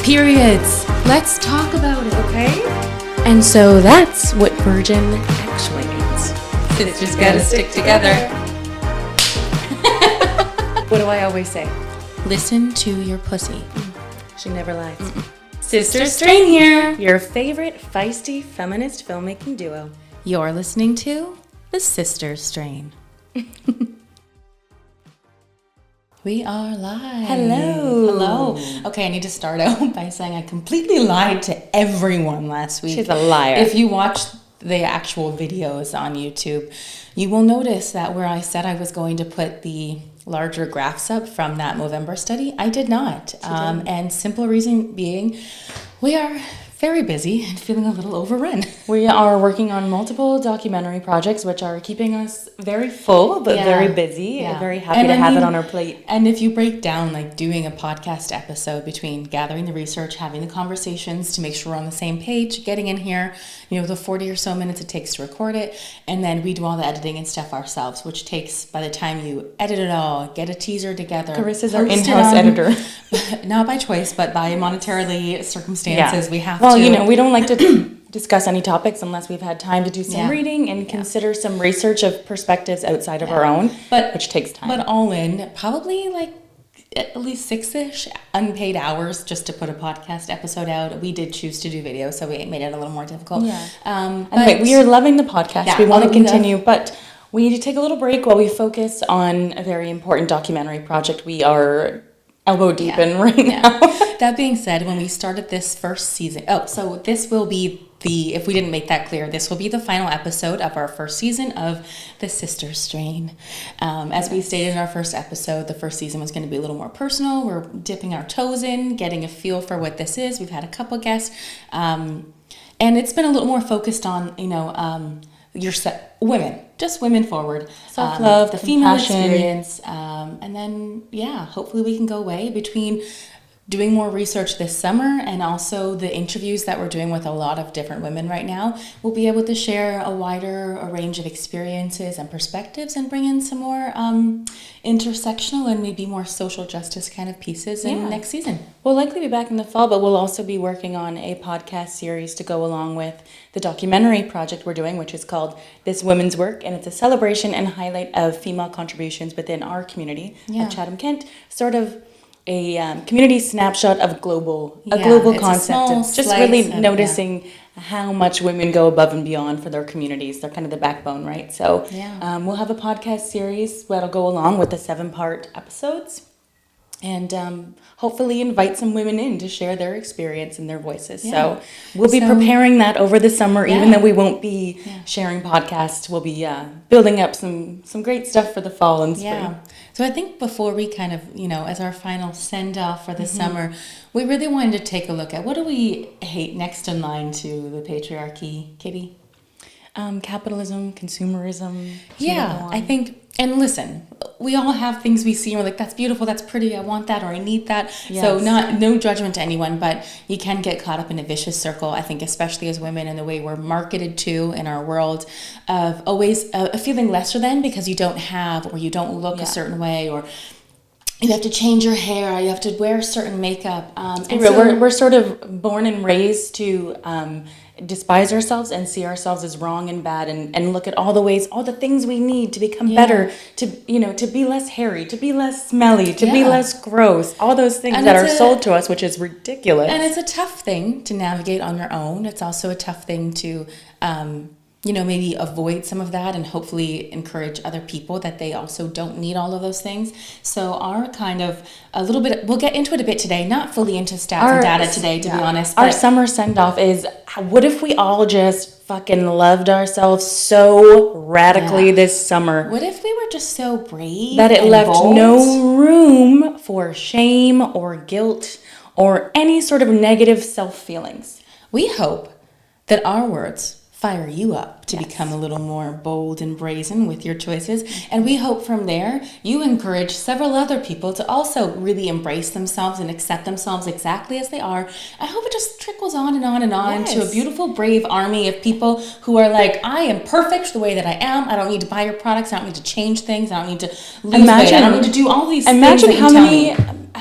Periods. Let's talk about it, okay? And so that's what virgin actually means. It's just gotta stick together. What do I always say? Listen to your pussy. She never lies. Sister Strain here. Your favorite feisty feminist filmmaking duo. You're listening to The Sister Strain. We are live. Hello. Okay, I need to start out by saying I completely lied to everyone last week. She's a liar. If you watched the actual videos on YouTube, you will notice that where I said I was going to put the larger graphs up from that Movember study, I did not. And simple reason being, we are very busy and feeling a little overrun. We are working on multiple documentary projects, which are keeping us very full, but very busy. Yeah. Very happy to have it on our plate. And if you break down, like doing a podcast episode between gathering the research, having the conversations to make sure we're on the same page, getting in here, the 40 or so minutes it takes to record it, and then we do all the editing and stuff ourselves, which takes, by the time you edit it all, get a teaser together. Carissa's our in-house editor. Not by choice, but by monetarily circumstances, we have to. Well, we don't like to discuss any topics unless we've had time to do some reading and consider some research of perspectives outside of our own, which takes time. But all in, probably like at least 6-ish unpaid hours just to put a podcast episode out. We did choose to do video, so we made it a little more difficult. Yeah. Anyway, we are loving the podcast. Yeah, we want to continue, but we need to take a little break while we focus on a very important documentary project we are elbow deep in right now. That being said, when we started this first season, so this will be if we didn't make that clear, this will be the final episode of our first season of The Sister Strain. As we stated in our first episode, the first season was going to be a little more personal. We're dipping our toes in, getting a feel for what this is. We've had a couple guests, and it's been a little more focused on, women, just women forward. Self-love, the female compassion. experience, and then, hopefully we can go away between doing more research this summer and also the interviews that we're doing with a lot of different women right now. We'll be able to share a range of experiences and perspectives and bring in some more intersectional and maybe more social justice kind of pieces in next season. We'll likely be back in the fall, but we'll also be working on a podcast series to go along with the documentary project we're doing, which is called This Women's Work, and it's a celebration and highlight of female contributions within our community of Chatham, Kent, sort of a community snapshot of a global concept of just really noticing how much women go above and beyond for their communities. They're kind of the backbone, right? So we'll have a podcast series that'll go along with the 7-part episodes and hopefully invite some women in to share their experience and their voices. So we'll be preparing that over the summer, even though we won't be sharing podcasts. We'll be building up some great stuff for the fall and spring. Yeah. So I think before we kind of, as our final send-off for the summer, we really wanted to take a look at what do we hate next in line to the patriarchy, Kitty? Capitalism, consumerism. Yeah, I think, and listen, we all have things we see and we're like, that's beautiful, that's pretty, I want that or I need that. Yes. So no judgment to anyone, but you can get caught up in a vicious circle, I think, especially as women and the way we're marketed to in our world of always feeling lesser than because you don't have or you don't look a certain way or you have to change your hair, or you have to wear certain makeup. And we're sort of born and raised to despise ourselves and see ourselves as wrong and bad and look at all the things we need to become better, to be less hairy, to be less smelly, to be less gross, all those things that are sold to us, which is ridiculous. And it's a tough thing to navigate on your own. It's also a tough thing to maybe avoid some of that and hopefully encourage other people that they also don't need all of those things. So our kind of a little bit, we'll get into it a bit today, not fully into stats and data today, to be honest. Our summer send-off is, what if we all just fucking loved ourselves so radically this summer? What if we were just so brave that it and left bold? No room for shame or guilt or any sort of negative self-feelings? We hope that our words fire you up to become a little more bold and brazen with your choices. And we hope from there you encourage several other people to also really embrace themselves and accept themselves exactly as they are. I hope it just trickles on and on and on to a beautiful, brave army of people who are like, I am perfect the way that I am. I don't need to buy your products. I don't need to change things. I don't need to lose weight. I don't need to do all these things. Imagine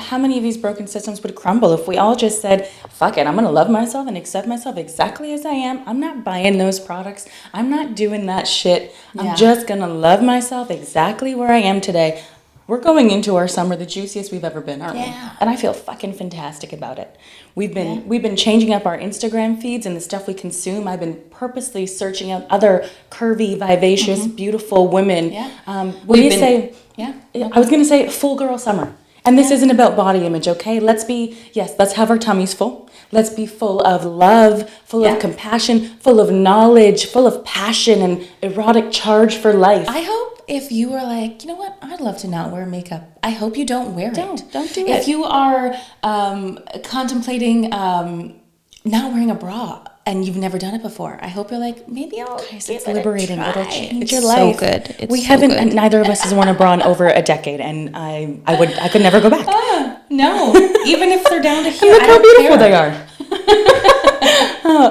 how many of these broken systems would crumble if we all just said, fuck it, I'm going to love myself and accept myself exactly as I am. I'm not buying those products. I'm not doing that shit. I'm just going to love myself exactly where I am today. We're going into our summer the juiciest we've ever been, aren't we? And I feel fucking fantastic about it. We've been changing up our Instagram feeds and the stuff we consume. I've been purposely searching out other curvy, vivacious, beautiful women. What do you say? I was going to say full girl summer. And this isn't about body image, okay? Let's have our tummies full. Let's be full of love, full of compassion, full of knowledge, full of passion and erotic charge for life. I hope if you are like, you know what, I'd love to not wear makeup, I hope you don't wear it. Don't do it. If you are contemplating not wearing a bra and you've never done it before, I hope you're like, maybe I'll give it's it liberating. a try. It'll change It's your so life. good. It's we so haven't, good. neither of us has worn a bra in over a decade, and I could never go back. No, even if they're down to here, Look I how don't beautiful care. they are.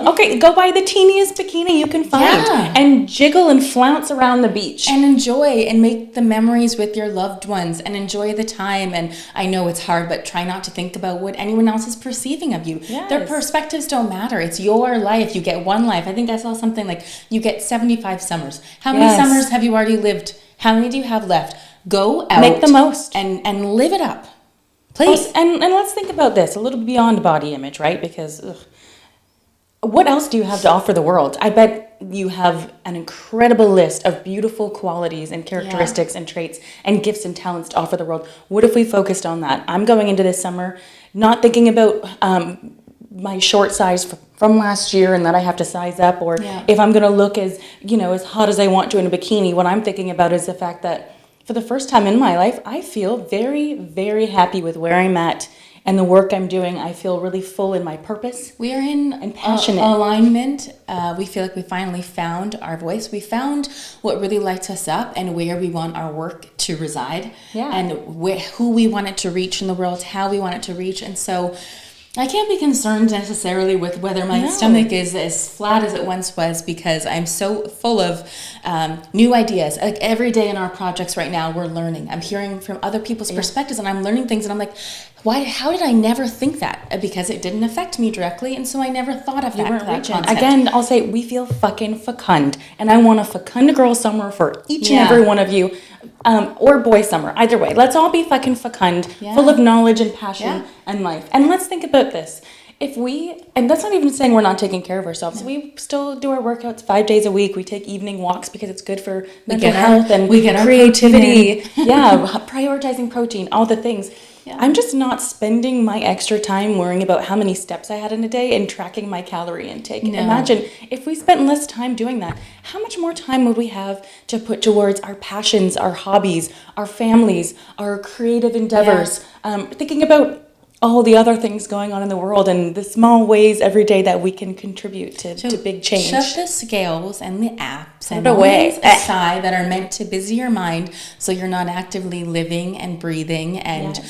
Okay, go buy the teeniest bikini you can find and jiggle and flounce around the beach. And enjoy and make the memories with your loved ones and enjoy the time. And I know it's hard, but try not to think about what anyone else is perceiving of you. Yes. Their perspectives don't matter. It's your life. You get one life. I think I saw something like you get 75 summers. How many summers have you already lived? How many do you have left? Go out. Make the most. And live it up. Please. And let's think about this a little beyond body image, right? Because what else do you have to offer the world? I bet you have an incredible list of beautiful qualities and characteristics and traits and gifts and talents to offer the world. What if we focused on that? I'm going into this summer not thinking about my short size from last year and that I have to size up, or if I'm going to look as hot as I want to in a bikini. What I'm thinking about is the fact that for the first time in my life, I feel very, very happy with where I'm at and the work I'm doing. I feel really full in my purpose. We are in and passionate alignment. We feel like we finally found our voice. We found what really lights us up and where we want our work to reside. And who we want it to reach in the world, how we want it to reach. And so I can't be concerned necessarily with whether my stomach is as flat as it once was, because I'm so full of new ideas. Like every day in our projects right now, we're learning. I'm hearing from other people's perspectives and I'm learning things and I'm like, how did I never think that? Because it didn't affect me directly, and so I never thought of that concept. Again, I'll say we feel fucking fecund, and I want a fecund girl summer for each and every one of you, or boy summer, either way. Let's all be fucking fecund, full of knowledge and passion and life. And let's think about this. And that's not even saying we're not taking care of ourselves. We still do our workouts 5 days a week. We take evening walks because it's good for mental health and we get creativity. Prioritizing protein, all the things. I'm just not spending my extra time worrying about how many steps I had in a day and tracking my calorie intake. No. Imagine if we spent less time doing that, how much more time would we have to put towards our passions, our hobbies, our families, our creative endeavors, thinking about all the other things going on in the world and the small ways every day that we can contribute to big change. Shut the scales and the apps and the ways aside that are meant to busy your mind so you're not actively living and breathing and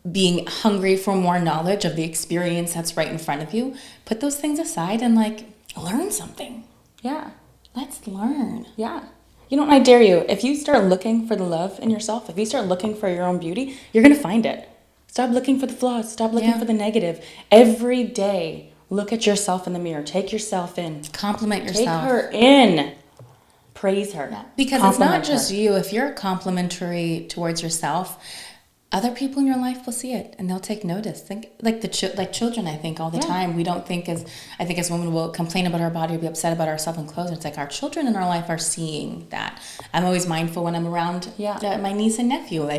being hungry for more knowledge of the experience that's right in front of you. Put those things aside and learn something. Let's learn. I dare you, if you start looking for the love in yourself, if you start looking for your own beauty, you're going to find it. Stop looking for the flaws. Stop looking for the negative. Every day, look at yourself in the mirror. Take yourself in. Compliment yourself. Take her in. Praise her. Because it's not just you. If you're complimentary towards yourself, other people in your life will see it and they'll take notice. Think like children. I think all the time we don't think as women will complain about our body or be upset about ourselves and clothes. It's like our children in our life are seeing that. I'm always mindful when I'm around my niece and nephew.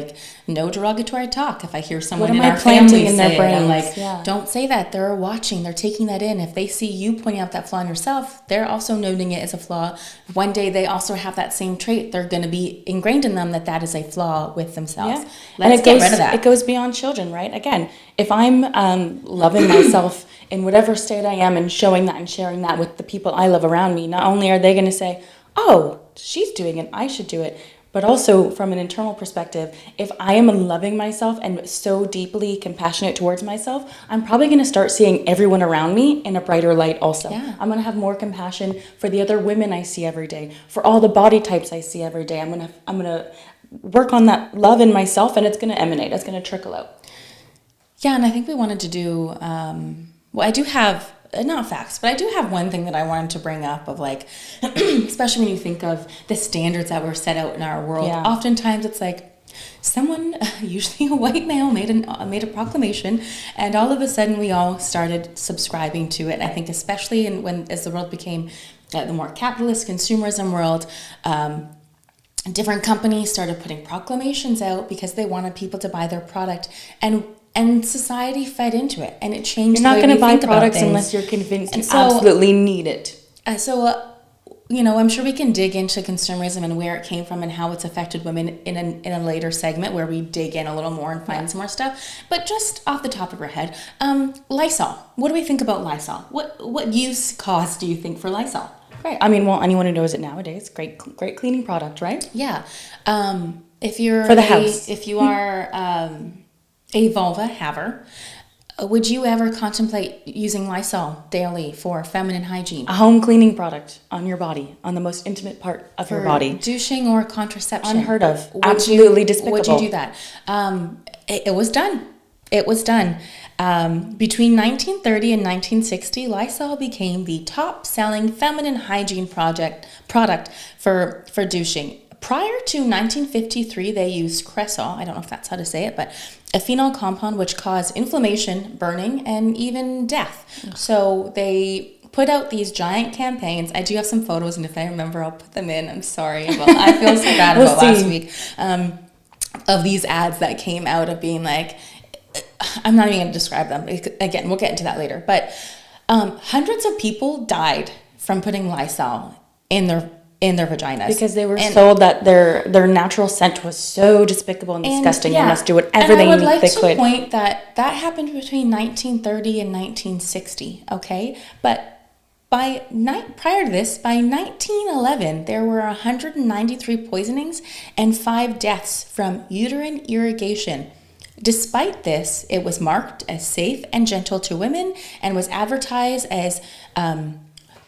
No derogatory talk. If I hear someone in our family say it, I'm don't say that. They're watching. They're taking that in. If they see you pointing out that flaw in yourself, they're also noting it as a flaw. One day they also have that same trait. They're going to be ingrained in them that is a flaw with themselves. Let's get rid of that. It goes beyond children, right? Again, if I'm loving myself in whatever state I am and showing that and sharing that with the people I love around me, not only are they going to say, oh, she's doing it, I should do it, but also from an internal perspective, if I am loving myself and so deeply compassionate towards myself, I'm probably going to start seeing everyone around me in a brighter light also. I'm going to have more compassion for the other women I see every day, for all the body types I see every day. I'm going to work on that love in myself, and it's going to emanate. It's going to trickle out. Yeah, and I think we wanted to do, well, I do have, not facts, but I do have one thing that I wanted to bring up of like, especially when you think of the standards that were set out in our world. Yeah. Oftentimes it's like someone, usually a white male, made a proclamation, and all of a sudden we all started subscribing to it. I think especially as the world became the more capitalist consumerism world, different companies started putting proclamations out because they wanted people to buy their product, and society fed into it, and it changed. You're not going to buy products unless you're convinced you absolutely need it. I'm sure we can dig into consumerism and where it came from and how it's affected women in a later segment where we dig in a little more and find some more stuff. But just off the top of our head, Lysol. What do we think about Lysol? What use cause do you think for Lysol? Right. I mean, well, anyone who knows it nowadays, great cleaning product, right? Yeah. If you're for the house, if you are a vulva haver, would you ever contemplate using Lysol daily for feminine hygiene? A home cleaning product on your body, on the most intimate part of your body. Douching or contraception? Unheard of. Absolutely despicable. Would you do that? It was done. It was done. Between 1930 and 1960, Lysol became the top-selling feminine hygiene product for douching. Prior to 1953, they used Cresol, I don't know if that's how to say it, but a phenol compound which caused inflammation, burning, and even death. So they put out these giant campaigns. I do have some photos, and if I remember, I'll put them in. I'm sorry. I feel so bad about last week. Of these ads that came out of being like, I'm not even going to describe them. Again, we'll get into that later. But hundreds of people died from putting Lysol in their vaginas because they were told that their natural scent was so despicable and disgusting. They must do whatever they could. And I would like to point that happened between 1930 and 1960. Okay, but prior to this, by 1911, there were 193 poisonings and 5 deaths from uterine irrigation. Despite this, it was marked as safe and gentle to women and was advertised as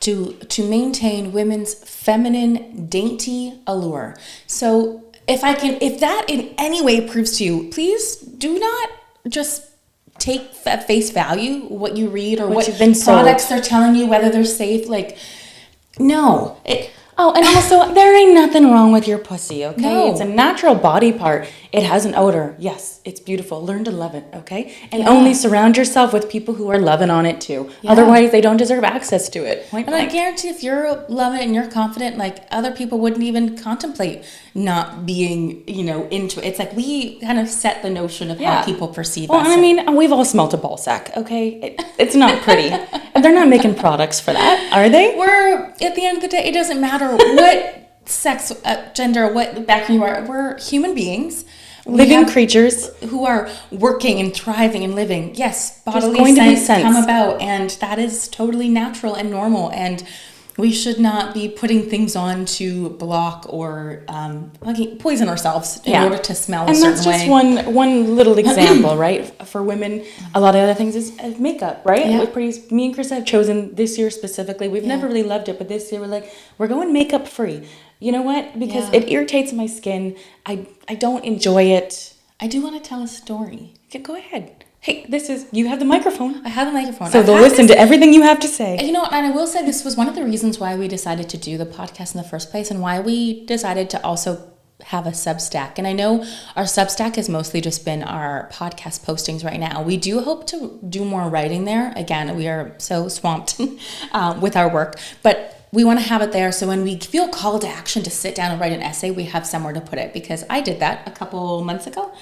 to maintain women's feminine, dainty allure. So if that in any way proves to you, please do not just take at face value what you read or what products they're telling you, whether they're safe. Like, no. And also, there ain't nothing wrong with your pussy, okay? No. It's a natural body part. It has an odor. Yes, it's beautiful. Learn to love it, okay? And only surround yourself with people who are loving on it too. Yeah. Otherwise, they don't deserve access to it. And I guarantee if you're loving it and you're confident, like, other people wouldn't even contemplate not being, into it. It's like we kind of set the notion of how people perceive us. Well, I mean, we've all smelt a ball sack, okay? It's not pretty. And they're not making products for that, are they? At the end of the day, it doesn't matter what sex, gender, what background you are. We're human beings. Living creatures who are working and thriving and living. Yes, bodily sense come about, and that is totally natural and normal, and we should not be putting things on to block or poison ourselves in order to smell a certain way. And that's just one little example, right? For women, a lot of other things is makeup, right? Yeah. Me and Chris have chosen this year specifically. We've never really loved it, but this year we're going makeup free. You know what? Because it irritates my skin. I don't enjoy it. I do want to tell a story. Yeah, go ahead. Hey, you have the microphone. I have the microphone. So they'll listen to everything you have to say. And I will say this was one of the reasons why we decided to do the podcast in the first place and why we decided to also have a Substack. And I know our Substack has mostly just been our podcast postings right now. We do hope to do more writing there. Again, we are so swamped with our work. But we want to have it there so when we feel called to action to sit down and write an essay, we have somewhere to put it. Because I did that a couple months ago.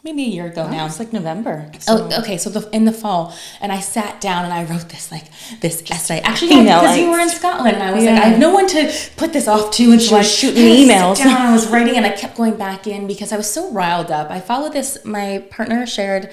Maybe a year ago now. It's like November. So. Oh, okay. So in the fall, and I sat down and I wrote this essay. Actually, because you were in Scotland, and I was like, I have no one to put this off to, and so I shooting emails. Sat down and I was writing, and I kept going back in because I was so riled up. I followed this. My partner shared,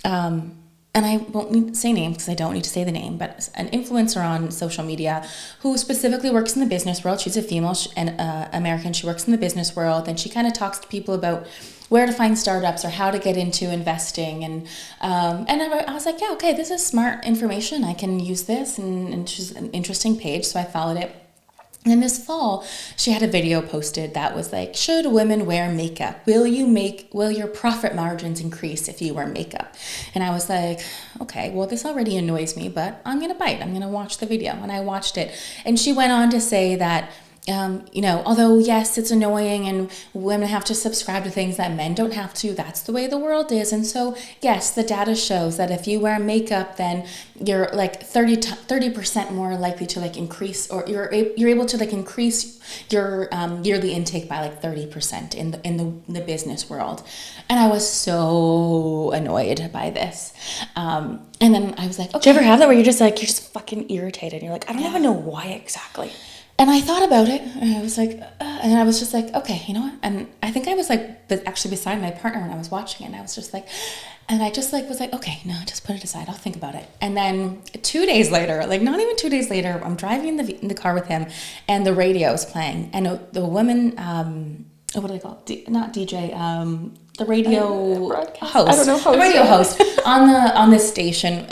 and I won't need to say names because I don't need to say the name, but an influencer on social media who specifically works in the business world. She's a female and American. She works in the business world, and she kind of talks to people about where to find startups or how to get into investing. And I was like, this is smart information. I can use this, and she's an interesting page. So I followed it. And this fall, she had a video posted that was like, should women wear makeup? Will your profit margins increase if you wear makeup? And I was like, okay, well, this already annoys me, but I'm going to bite. I'm going to watch the video. And I watched it. And she went on to say that, although yes, it's annoying and women have to subscribe to things that men don't have to, that's the way the world is. And so, yes, the data shows that if you wear makeup, then you're like 30% more likely to like increase, or you're able to like increase your yearly intake by like 30% in the business world. And I was so annoyed by this. And then I was like, okay. Do you ever have that where you're just fucking irritated? You're like, I don't even know why exactly. And I thought about it, and I was like, and I was just like, okay, you know what? And I think I was like, actually beside my partner when I was watching it, and I was just like, and I just like was like, okay, no, just put it aside. I'll think about it. And then 2 days later, like not even 2 days later, I'm driving in the car with him, and the radio is playing, and the woman, what do they call it? Not DJ, the radio host. I don't know. The radio host on this station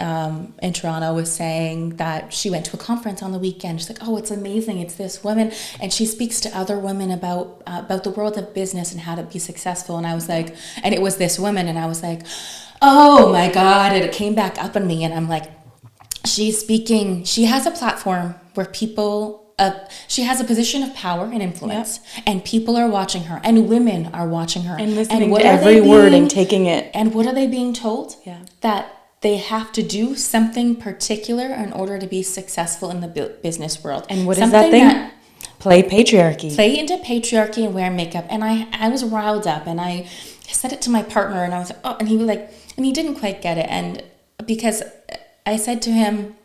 in Toronto was saying that she went to a conference on the weekend. She's like, oh, it's amazing. It's this woman, and she speaks to other women about the world of business and how to be successful. And I was like, and it was this woman, and I was like, oh my God! And it came back up on me, and I'm like, she's speaking. She has a platform where people. She has a position of power and influence, and people are watching her, and women are watching her, and listening to every word and taking it. And what are they being told? Yeah. That they have to do something particular in order to be successful in the business world. And what is that thing? Play patriarchy. Play into patriarchy and wear makeup. And I was riled up, and I said it to my partner, and I was like, oh, and he was like, and he didn't quite get it, and because I said to him,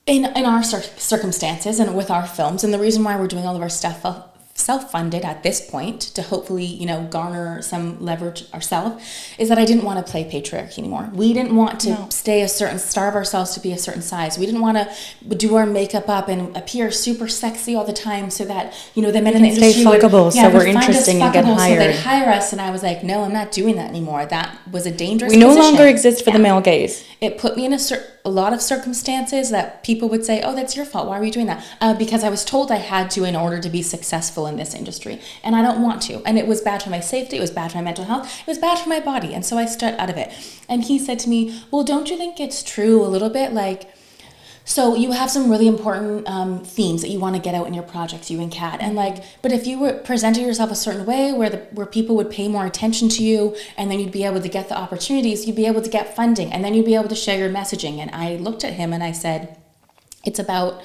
in our circumstances and with our films, and the reason why we're doing all of our stuff self-funded at this point to hopefully, garner some leverage ourselves, is that I didn't want to play patriarchy anymore. We didn't want to starve ourselves to be a certain size. We didn't want to do our makeup up and appear super sexy all the time so that, the men in the industry would we're interesting and get hired. So they'd hire us, and I was like, no, I'm not doing that anymore. That was a dangerous position. We no longer exist for the male gaze. It put me in a lot of circumstances that people would say, oh, that's your fault. Why are you doing that? Because I was told I had to in order to be successful in this industry. And I don't want to. And it was bad for my safety. It was bad for my mental health. It was bad for my body. And so I stepped out of it. And he said to me, well, don't you think it's true a little bit? Like, so you have some really important themes that you want to get out in your projects, you and Kat. And but if you were presenting yourself a certain way where people would pay more attention to you, and then you'd be able to get the opportunities, you'd be able to get funding, and then you'd be able to share your messaging. And I looked at him and I said, it's about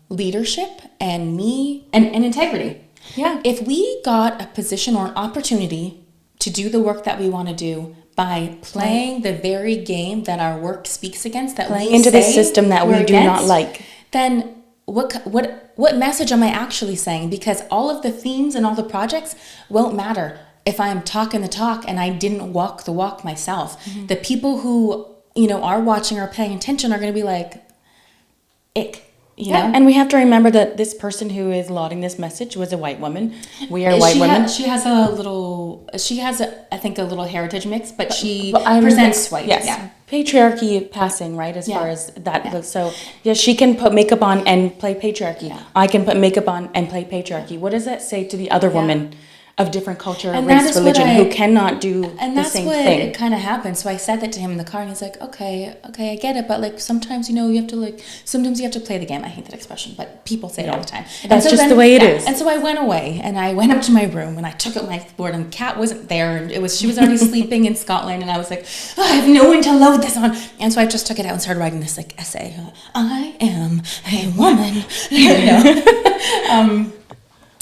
leadership and me and integrity. Yeah. If we got a position or an opportunity to do the work that we want to do, by playing the very game that our work speaks against, that playing into the system that we do not like, then what message am I actually saying? Because all of the themes and all the projects won't matter if I'm talking the talk and I didn't walk the walk myself. Mm-hmm. The people who are watching or paying attention are going to be like, ick. You know? And we have to remember that this person who is lauding this message was a white woman. We are white women. She has a little heritage mix, but she presents white. Yes. Yeah. Patriarchy passing, right? As far as that goes. So, she can put makeup on and play patriarchy. Yeah. I can put makeup on and play patriarchy. What does that say to the other woman of different culture, race, religion, who cannot do the same thing? And that's what kind of happened. So I said that to him in the car, and he's like, okay, I get it, but sometimes you have to play the game. I hate that expression, but people say it all the time. That's just the way it is. And so I went away, and I went up to my room, and I took out my board, and Kat wasn't there, and she was already sleeping in Scotland, and I was like, oh, I have no one to load this on. And so I just took it out and started writing this essay. I am a woman.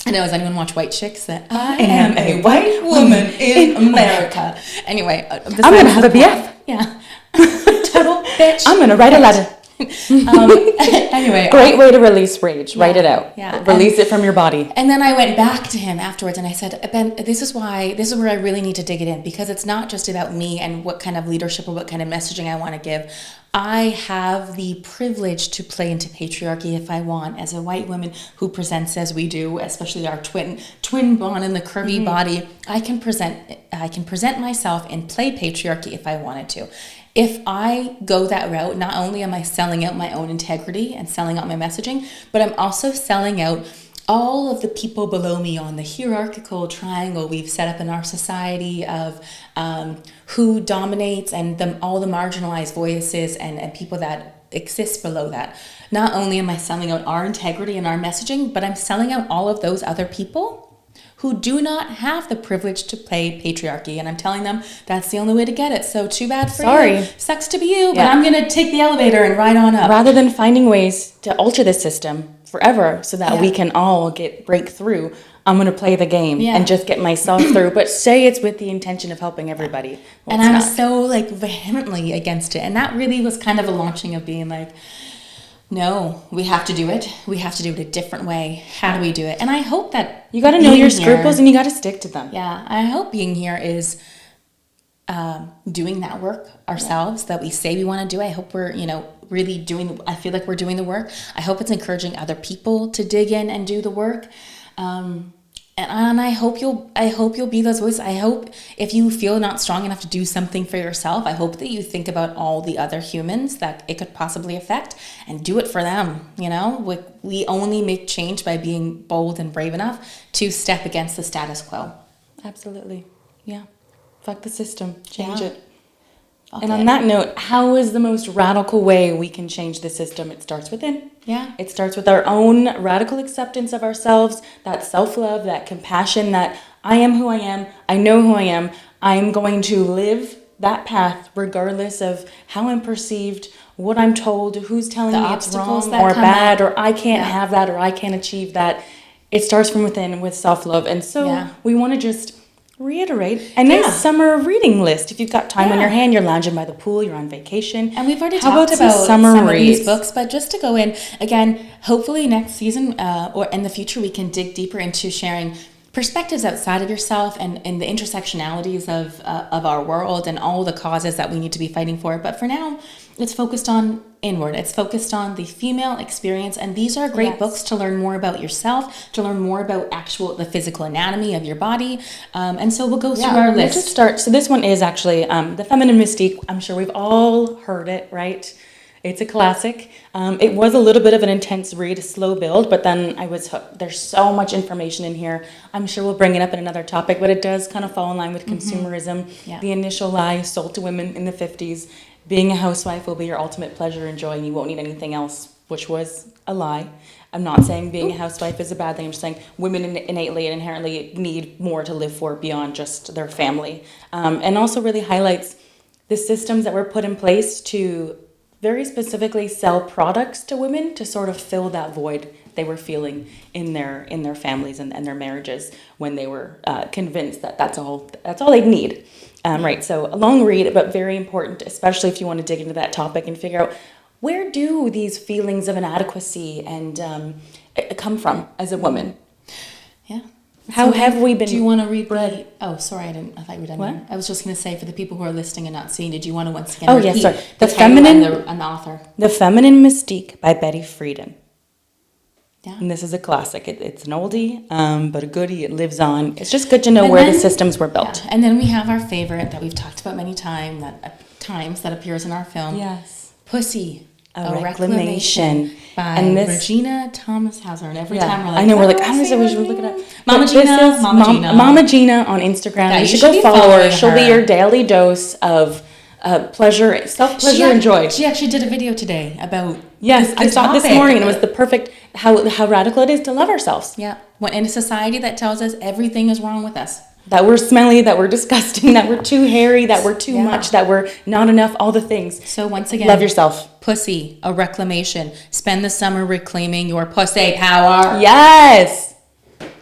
And does anyone watch White Chicks? That I am a white woman in America. Anyway, I'm going to have a BF. Yeah. Total bitch. I'm going to write a letter. Anyway. Great way to release rage. Write it out. Yeah. Release it from your body. And then I went back to him afterwards and I said, Ben, this is where I really need to dig it in, because it's not just about me and what kind of leadership or what kind of messaging I want to give. I have the privilege to play into patriarchy if I want, as a white woman who presents as we do, especially our twin bond and the curvy body. I can present myself and play patriarchy if I wanted to. if I go that route, not only am I selling out my own integrity and selling out my messaging, but I'm also selling out all of the people below me on the hierarchical triangle we've set up in our society of who dominates and all the marginalized voices and people that exist below that. Not only am I selling out our integrity and our messaging, but I'm selling out all of those other people who do not have the privilege to play patriarchy. And I'm telling them that's the only way to get it. So too bad for you. Sucks to be you, but I'm going to take the elevator and ride on up. Rather than finding ways to alter the system forever so that we can all break through, I'm going to play the game and just get myself through. But say it's with the intention of helping everybody. Well, and I'm so vehemently against it. And that really was kind of a launching of being like, no, we have to do it. We have to do it a different way. How do we do it? And I hope that you got to know your scruples and you got to stick to them. Yeah, I hope being here is doing that work ourselves that we say we want to do. I hope we're, really doing. I feel like we're doing the work. I hope it's encouraging other people to dig in and do the work. And I hope you'll be those voices. I hope if you feel not strong enough to do something for yourself, I hope that you think about all the other humans that it could possibly affect and do it for them. We only make change by being bold and brave enough to step against the status quo. Absolutely. Yeah. Fuck the system. Change it. Okay. And on that note, how is the most radical way we can change the system? It starts within. Yeah. It starts with our own radical acceptance of ourselves, that self-love, that compassion, that I am who I am, I know who I am, I'm going to live that path regardless of how I'm perceived, what I'm told, who's telling me it's wrong or bad, or I can't have that, or I can't achieve that. It starts from within with self-love. And so we want to just reiterate a nice summer reading list. If you've got time on your hand, you're lounging by the pool, you're on vacation. And we've already talked about some of these books, but just to go in, again, hopefully next season or in the future, we can dig deeper into sharing perspectives outside of yourself and the intersectionalities of our world and all the causes that we need to be fighting for. But for now, it's focused on inward. It's focused on the female experience. And these are great books to learn more about yourself, to learn more about the physical anatomy of your body. And so we'll go through our list. Let's just start. So this one is actually The Feminine Mystique. I'm sure we've all heard it, right? It's a classic. It was a little bit of an intense read, a slow build, but then I was hooked. There's so much information in here. I'm sure we'll bring it up in another topic, but it does kind of fall in line with consumerism. Yeah. The initial lie sold to women in the 50s. Being a housewife will be your ultimate pleasure and joy, and you won't need anything else, which was a lie. I'm not saying being a housewife is a bad thing. I'm just saying women innately and inherently need more to live for beyond just their family. And also really highlights the systems that were put in place to very specifically sell products to women to sort of fill that void they were feeling in their families and their marriages when they were convinced that that's all they'd need. Right, so a long read, but very important, especially if you want to dig into that topic and figure out where do these feelings of inadequacy and come from as a woman? Yeah. How have we been? Do you want to read? Oh, sorry, I thought you were done. What? I was just going to say for the people who are listening and not seeing, did you want to once again repeat the feminine and the author? The Feminine Mystique by Betty Friedan. Yeah. And this is a classic. It's an oldie, but a goodie. It lives on. It's just good to know where the systems were built. Yeah. And then we have our favorite that we've talked about many times that appears in our film. Yes. Pussy. A Reclamation by Regina Thomashauer. And every time we're like, I know, we're like, I don't know, we should look it up. Mama Gina. Mama Gina on Instagram. Yeah, you should go follow her. She'll be your daily dose of pleasure, self-pleasure and joy. She actually did a video today about I saw it this morning, and it was the perfect, how radical it is to love ourselves. Yeah. When in a society that tells us everything is wrong with us. That we're smelly, that we're disgusting, that we're too hairy, that we're too much, that we're not enough, all the things. So once again, love yourself. Pussy, a reclamation. Spend the summer reclaiming your pussy power. Yes.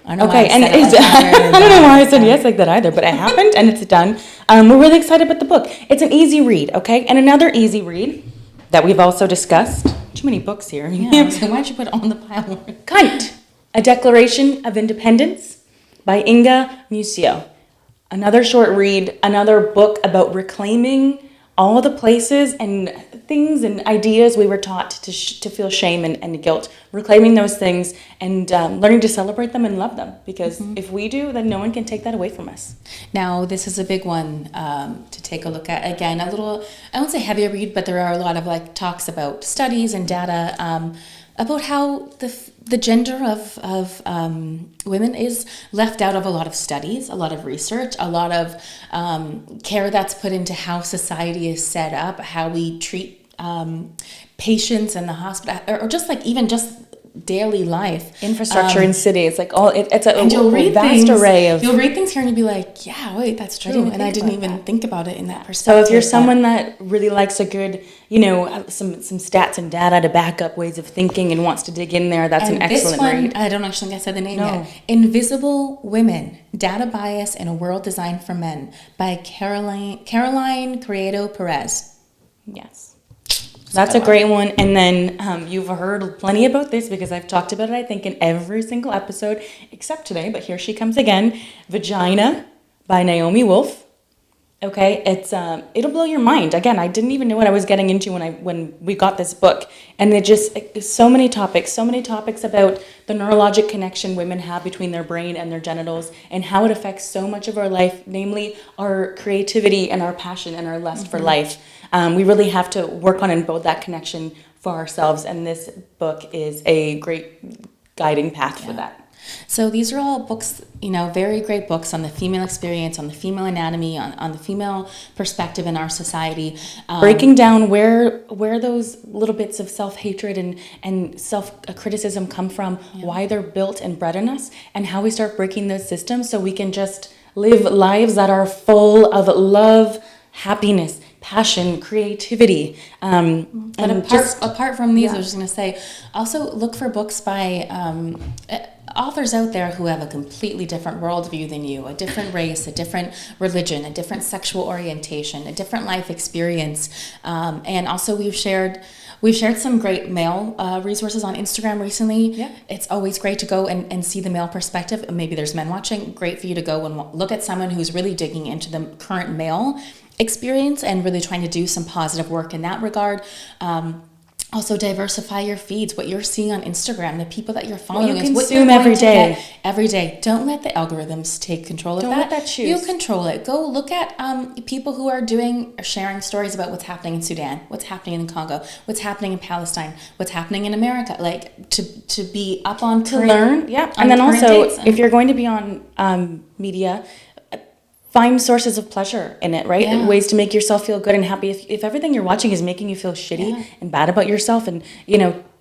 I don't know I don't know why I said yes like that either, but it happened and it's done. We're really excited about the book. It's an easy read, okay? And another easy read that we've also discussed. Too many books here. Yeah, so why'd you put it on the pile? Cunt, A Declaration of Independence by Inga Muscio. Another short read, another book about reclaiming all the places and things and ideas we were taught to feel shame and guilt, reclaiming those things and learning to celebrate them and love them. Because if we do, then no one can take that away from us. Now, this is a big one to take a look at. Again, a little, I won't say heavier read, but there are a lot of like talks about studies and data about how the gender of women is left out of a lot of studies, a lot of research, a lot of care that's put into how society is set up, how we treat patients in the hospital, or just like even just daily life. Infrastructure in cities, like it's a vast array of... You'll read things here and you'll be like, yeah, wait, that's true. And I didn't even think about it in that perspective. So if you're someone that really likes a good, some stats and data to back up ways of thinking and wants to dig in there, that's an excellent read. I don't actually think I said the name yet. Invisible Women, Data Bias in a World Designed for Men by Caroline Criado Perez. Yes. That's a great one. And then you've heard plenty about this because I've talked about it, I think, in every single episode except today, but here she comes again. Vagina by Naomi Wolf. Okay, it's it'll blow your mind. Again, I didn't even know what I was getting into when we got this book. And it just, so many topics about the neurologic connection women have between their brain and their genitals and how it affects so much of our life, namely our creativity and our passion and our lust for life. We really have to work on and build that connection for ourselves, and this book is a great guiding path for that. So these are all books, very great books on the female experience, on the female anatomy, on the female perspective in our society. Breaking down where those little bits of self-hatred and self-criticism come from, why they're built and bred in us, and how we start breaking those systems so we can just live lives that are full of love, happiness, passion, creativity. But apart from these, I was just going to say, also look for books by authors out there who have a completely different worldview than you, a different race, a different religion, a different sexual orientation, a different life experience. And also we've shared some great male resources on Instagram recently. Yeah. It's always great to go and see the male perspective. Maybe there's men watching. Great for you to go and look at someone who's really digging into the current male experience and really trying to do some positive work in that regard. Also diversify your feeds, what you're seeing on Instagram, the people that you're following. What you consume every day. Every day. Don't let the algorithms take control of that. Don't let that choose. You control it. Go look at people who are sharing stories about what's happening in Sudan, what's happening in Congo, what's happening in Palestine, what's happening in America. Like to be up on to learn. Yeah. And then also, if you're going to be on media, find sources of pleasure in it, right? Yeah. Ways to make yourself feel good and happy. If everything you're watching is making you feel shitty and bad about yourself and,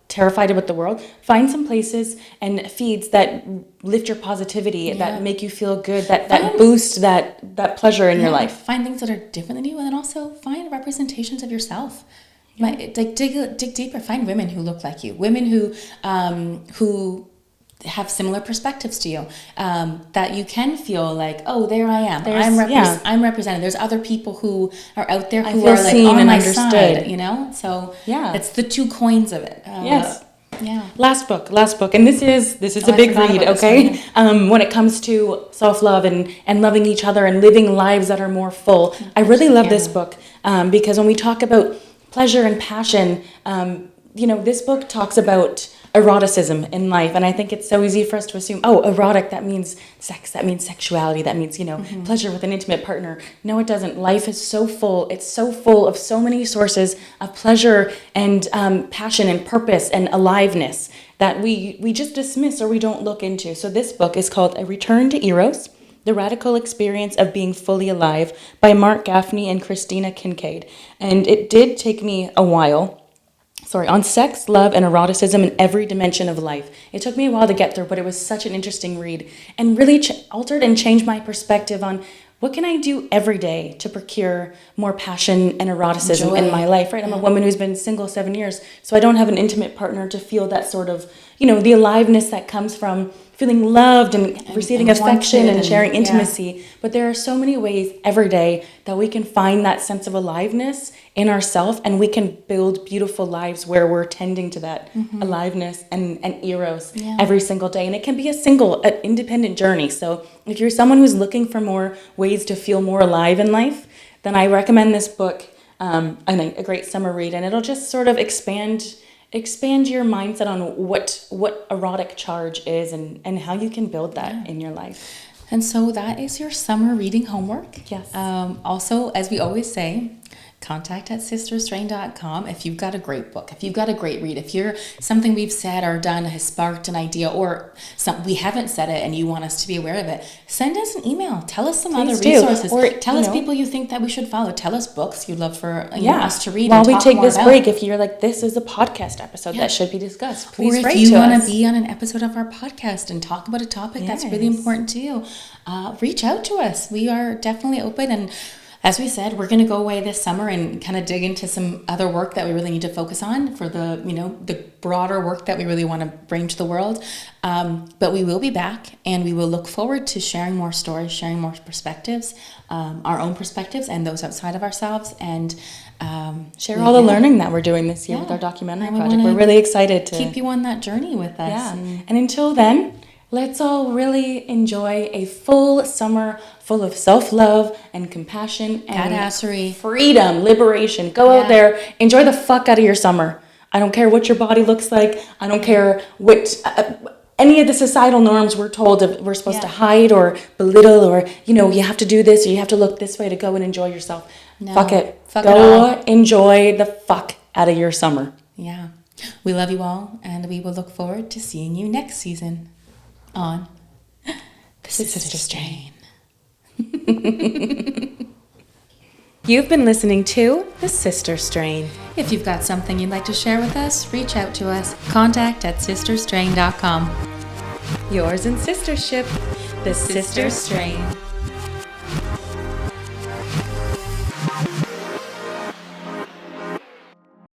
terrified about the world, find some places and feeds that lift your positivity, that make you feel good, that boost that pleasure in your life. Find things that are different than you, and then also find representations of yourself. Dig deeper. Find women who look like you. Women who have similar perspectives to you, that you can feel like, oh, there I am. I'm represented. There's other people who are out there who are like on my side, So it's the two coins of it. Yes. Yeah. Last book, and this is a big read. Okay, when it comes to self-love and loving each other and living lives that are more full, I really love this book because when we talk about pleasure and passion, this book talks about eroticism in life, and I think it's so easy for us to assume, erotic, that means sex, that means sexuality, that means pleasure with an intimate partner. No, it doesn't. Life is so full. It's so full of so many sources of pleasure and passion and purpose and aliveness that we just dismiss or we don't look into. So this book is called A Return to Eros: The Radical Experience of Being Fully Alive by Marc, Gafni, and Kristina Kincaid. And it did take me a while. On sex, love, and eroticism in every dimension of life. It took me a while to get through, but it was such an interesting read and really altered and changed my perspective on what can I do every day to procure more passion and eroticism in my life, right? I'm a woman who's been single 7 years, so I don't have an intimate partner to feel that sort of, the aliveness that comes from feeling loved and receiving affection and sharing intimacy. But there are so many ways every day that we can find that sense of aliveness in ourselves, and we can build beautiful lives where we're tending to that aliveness and Eros every single day. And it can be an independent journey. So if you're someone who's looking for more ways to feel more alive in life, then I recommend this book. and a great summer read, and it'll just sort of expand your mindset on what erotic charge is and how you can build that in your life. And so that is your summer reading homework. Yes. Also, as we always say, contact@sisterstrain.com if you've got a great book, if you've got a great read, if you're something we've said or done has sparked an idea, or we haven't said it and you want us to be aware of it, send us an email. Tell us some other resources. Or tell us people you think that we should follow. Tell us books you'd love for us to read. While we take this break, if you're like, this is a podcast episode that should be discussed, please write to us. Or if you want to be on an episode of our podcast and talk about a topic that's really important to you, reach out to us. We are definitely open. And as we said, we're going to go away this summer and kind of dig into some other work that we really need to focus on for the broader work that we really want to bring to the world. But we will be back, and we will look forward to sharing more stories, sharing more perspectives, our own perspectives and those outside of ourselves, and share all the learning that we're doing this year with our documentary project. We're really excited to keep you on that journey with us. Yeah. And until then, let's all really enjoy a full summer full of self-love and compassion and badassery, freedom, liberation. Go out there, enjoy the fuck out of your summer. I don't care what your body looks like. I don't care what any of the societal norms we're told we're supposed to hide or belittle, or you have to do this or you have to look this way to go and enjoy yourself. No, fuck it. Go enjoy the fuck out of your summer. Yeah. We love you all, and we will look forward to seeing you next season on The Sister Strain. You've been listening to The Sister Strain. If you've got something you'd like to share with us, reach out to us. Contact@sisterstrain.com. Yours in sistership, The Sister Strain.